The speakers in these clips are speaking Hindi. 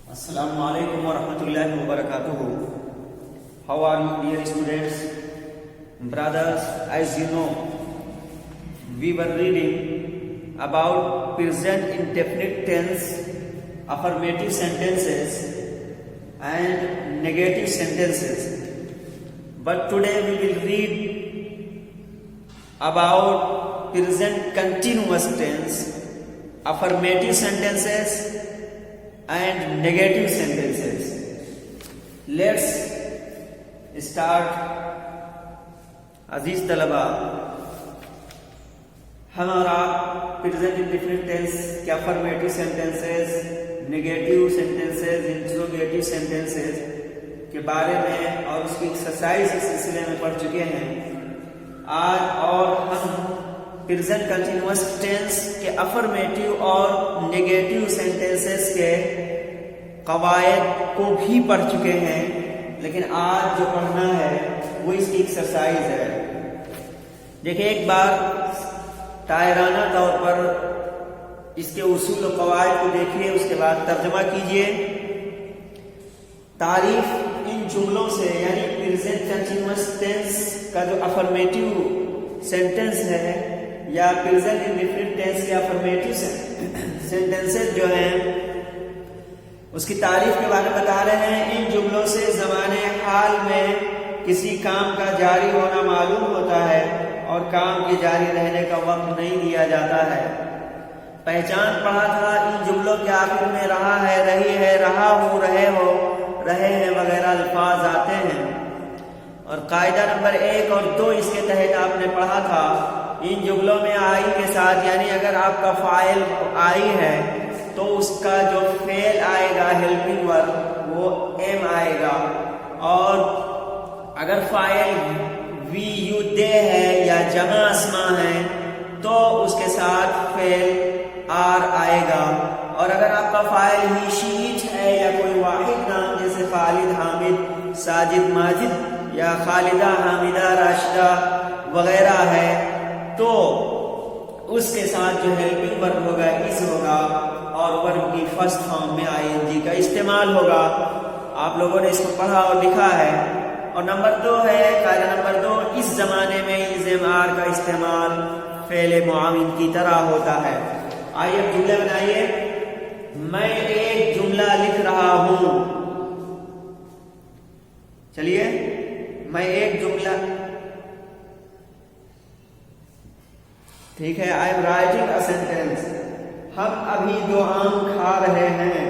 Assalamu alaikum wa rahmatullahi wa barakatuhu. How are you, dear students? Brothers, as you know, we were reading about present indefinite tense, affirmative sentences and negative sentences. But today we will read about present continuous tense, affirmative sentences and negative sentences. Let's start. अजीज तलबा, हमारा प्रेजेंट इंडेफिनिट टेंस के affirmative sentences, negative sentences, interrogative sentences के बारे में और उसकी एक्सरसाइज इस सिलसिले में पढ़ चुके हैं आज। और हम प्रेजेंट कंटिन्यूअस टेंस के अफर्मेटिव और नेगेटिव सेंटेंसेस के कवायद को भी पढ़ चुके हैं, लेकिन आज जो पढ़ना है वो इसकी एक्सरसाइज है। देखिए, एक बार तायराना तौर पर इसके उसूल और कवायद को देखिए, उसके बाद तर्जमा कीजिए। तारीफ इन जुमलों से, यानी प्रेजेंट कंटिन्यूअस टेंस का जो अफर्मेटिव सेंटेंस है या प्रेजेंट इंडेफिनिट टेंस के अफर्मेटिव सेंटेंसेस जो हैं उसकी तारीफ के बारे में बता रहे हैं। इन जुमलों से ज़माने हाल में किसी काम का जारी होना मालूम होता है और काम के जारी रहने का वक्त नहीं दिया जाता है। पहचान पढ़ा था, इन जुमलों के आखिर में रहा है, रही है, रहा हूँ, रहे हो, रहे हैं वगैरह अल्फाज आते हैं। और कायदा नंबर 1 और 2 इसके तहत आपने पढ़ा था, इन जुमलों में आई के साथ, यानी अगर आपका फाइल आई है तो उसका जो फेल आएगा हेल्पिंग वर्ब वो एम आएगा, और अगर फाइल वी यू दे है या जमा अस्मा है तो उसके साथ फेल आर आएगा। और अगर आपका फाइल ही शीट है या कोई वाहिद नाम जैसे खालिद, हामिद, साजिद, माजिद या खालिदा, हामिदा, राशिदा वगैरह है तो उसके साथ जो हेल्पिंग वर्ब होगा इस होगा और वर्ब की फर्स्ट फॉर्म में आईएनजी का इस्तेमाल होगा। आप लोगों ने इसको पढ़ा और लिखा है। और नंबर 2 है, कायदा नंबर 2, इस जमाने में इज़ेमार का इस्तेमाल फेले मुआविन की तरह होता है। आइए अब जुमले बनाइए। मैं एक जुमला लिख रहा हूं। चलिए, मैं एक जुमला, ठीक है, I am writing a sentence. हम अभी 2 आम खा रहे हैं।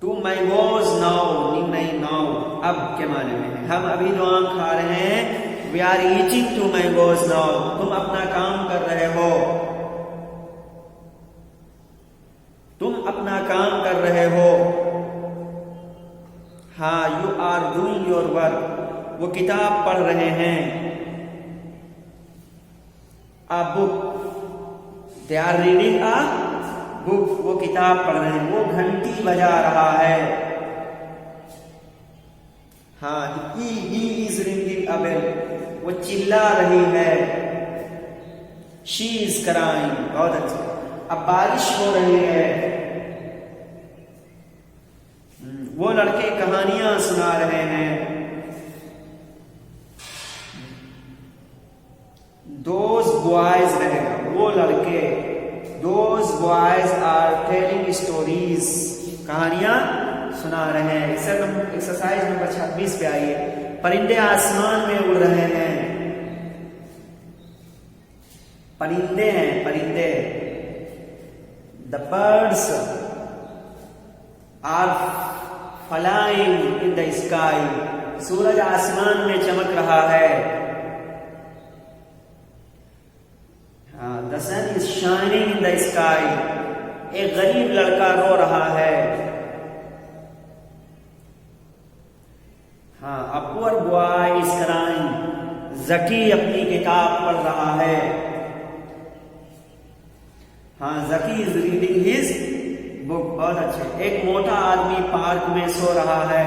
टू मैंगोज नाउ, नहीं नाउ अब के माने में है। हम अभी 2 आम खा रहे हैं। We are eating 2 mangoes now. तुम अपना काम कर रहे हो। तुम अपना काम कर रहे हो। हाँ, you are doing your work. वो किताब पढ़ रहे हैं। A book, they are reading a book. वो किताब पढ़ रहे हैं। वो घंटी बजा रहा है। हाँ, he is ringing a bell. वो चिल्ला रही है। She is crying. बहुत अच्छा। अब बारिश हो रही है। वो लड़के कहानियां सुना रहे हैं। दोज बॉयज रहेगा, वो लड़के। Those boys are telling stories, कहानियां सुना रहे हैं। एक्सरसाइज नंबर 26 पे आइए। परिंदे आसमान में उड़ रहे हैं। परिंदे हैं, परिंदे। The birds are flying in the sky. सूरज आसमान में चमक रहा है। The sun is shining in the sky. एक गरीब लड़का रो रहा है। हाँ, a poor boy is crying. Zaki अपनी किताब पढ़ रहा है। हाँ, Zaki is reading his book. बहुत अच्छे। एक मोटा आदमी पार्क में सो रहा है।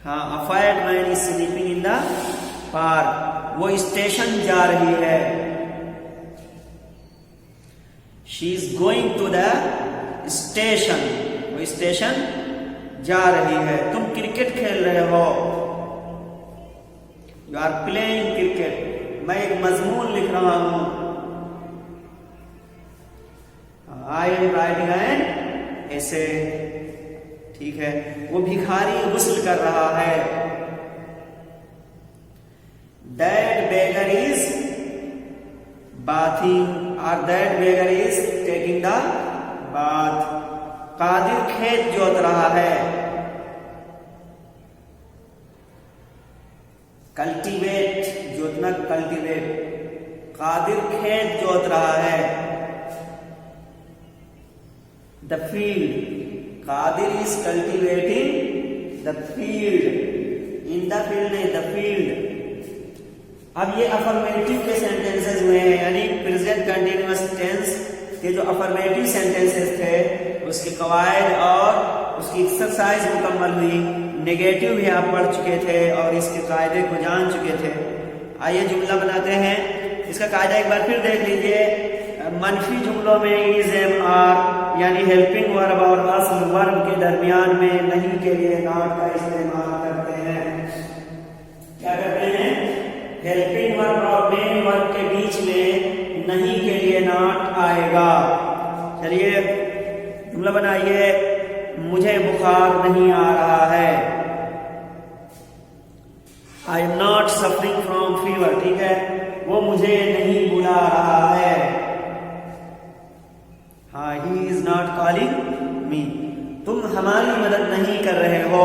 हाँ, a fat man is sleeping in the park, वो स्टेशन जा रही है। She is going to the station, वो स्टेशन जा रही है। तुम क्रिकेट खेल रहे हो, यू आर प्लेइंग क्रिकेट। मैं एक मजमून लिख रहा हूं, आई एम राइटिंग एन ऐसे। ठीक है, वो भिखारी गुस्ल कर रहा है। दैट बेगर इज बाथिंग और that beggar is taking the bath. Qadir खेत जोत रहा है। कल्टीवेट, जोतना, कल्टीवेट। कादिर खेत जोत रहा है। The field, Qadir is cultivating the field. In the field नहीं, द फील्ड। अब ये अफर्मेटिव के सेंटेंसेस हुए हैं, यानी प्रेजेंट कंटिन्यूअस टेंस के जो अफर्मेटिव सेंटेंसेस थे उसके कवायद और उसकी एक्सरसाइज मुकम्मल हुई। नेगेटिव भी आप पढ़ चुके थे और इसके कायदे को जान चुके थे। आइए जुमला बनाते हैं। इसका कायदा एक बार फिर देख लीजिए। मनफी जुमलों में इज, एम, आर यानी हेल्पिंग वर्ब और असल वर्ब के दरमियान में नहीं के लिए नॉट का इस्तेमाल करते हैं। क्या करते हैं? हेल्पिंग वर्ब और मेन वर्ब के बीच में नहीं के लिए नॉट आएगा। चलिए जुमला बनाइए। मुझे बुखार नहीं आ रहा है। I am not suffering from fever. ठीक है, वो मुझे नहीं बुला रहा है। हाँ, he is not calling me. तुम हमारी मदद नहीं कर रहे हो।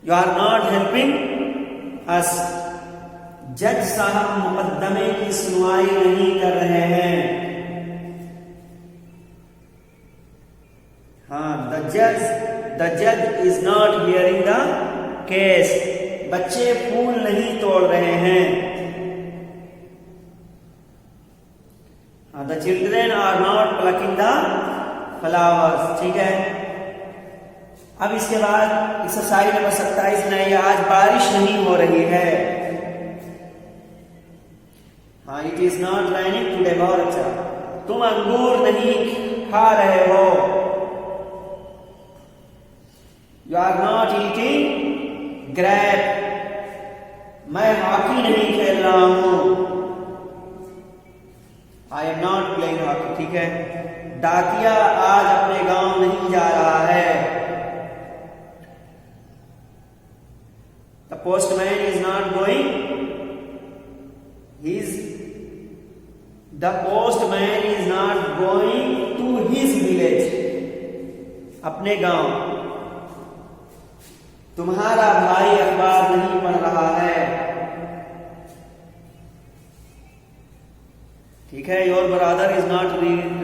You are not helping us. जज साहब मुकदमे की सुनवाई नहीं कर रहे हैं। हाँ, द जज is not hearing the case. बच्चे फूल नहीं तोड़ रहे हैं। The children are not plucking the flowers. ठीक है, अब इसके बाद एक्सरसाइज नंबर 27 में, आज बारिश नहीं हो रही है। हाँ, it is not raining today. बहुत अच्छा। तुम अंगूर नहीं खा रहे हो। You are not eating grape. मैं हॉकी नहीं खेल रहा हूं। I am not playing hockey. ठीक है, डाकिया आज अपने गांव नहीं जा रहा है। The postman is not going. The postman is not going to his village. अपने गांव। तुम्हारा भाई अखबार नहीं पढ़ रहा है। ठीक है, your brother is not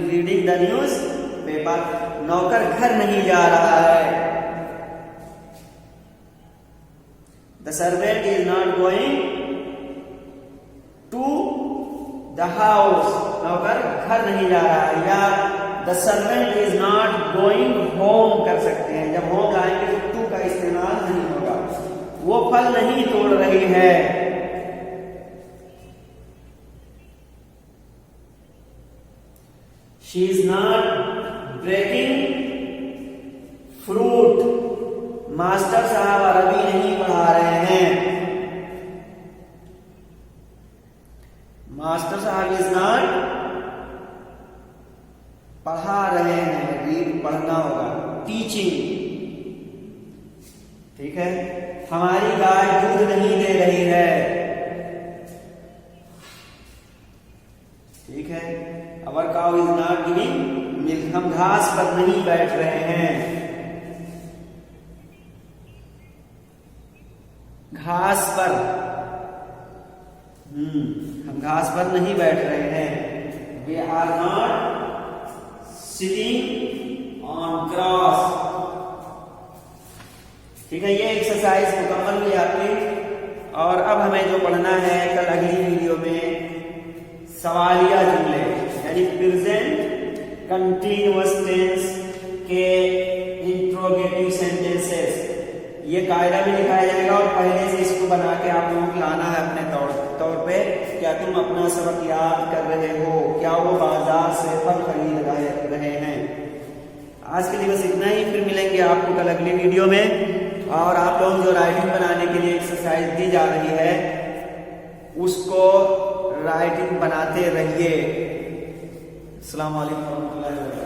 reading the newspaper. नौकर घर नहीं जा रहा है। The servant is not going to the house. नौकर घर नहीं जा रहा है। या the servant is not going home कर सकते हैं। जब होम आएंगे तो टू का इस्तेमाल नहीं होगा। वो फल नहीं तोड़ रही है। She is not breaking fruit. Master साहब अरबी नहीं पढ़ा रहे हैं। मास्टर साहब इज नॉट पढ़ा रहे हैं। रीड पढ़ना होगा। टीचिंग। ठीक है, हमारी गाय दूध नहीं दे रही है। ठीक है, our cow is not giving milk. हम घास पर नहीं बैठ रहे हैं। घास पर। हम घास पर नहीं बैठ रहे हैं। We are not sitting on grass. ठीक है, ये एक्सरसाइज मुकम्मल हुई आपकी। और अब हमें जो पढ़ना है कल अगली वीडियो में सवालिया जुमले यानी प्रेजेंट कंटिन्यूअस टेंस के इंट्रोगेटिव सेंटेंसेस। ये कायदा भी लिखाया जाएगा और पहले से इसको बना के आप लोगों को लाना है अपने तौर पे। क्या तुम अपना सबक याद कर रहे हो? क्या वो बाजार से फल खरीद रहे हैं? आज के लिए बस इतना ही, फिर मिलेंगे आपको कल अगली वीडियो में। और आप लोग जो राइटिंग बनाने के लिए एक्सरसाइज दी जा रही है उसको राइटिंग बनाते रहिए। अस्सलाम वालेकुम।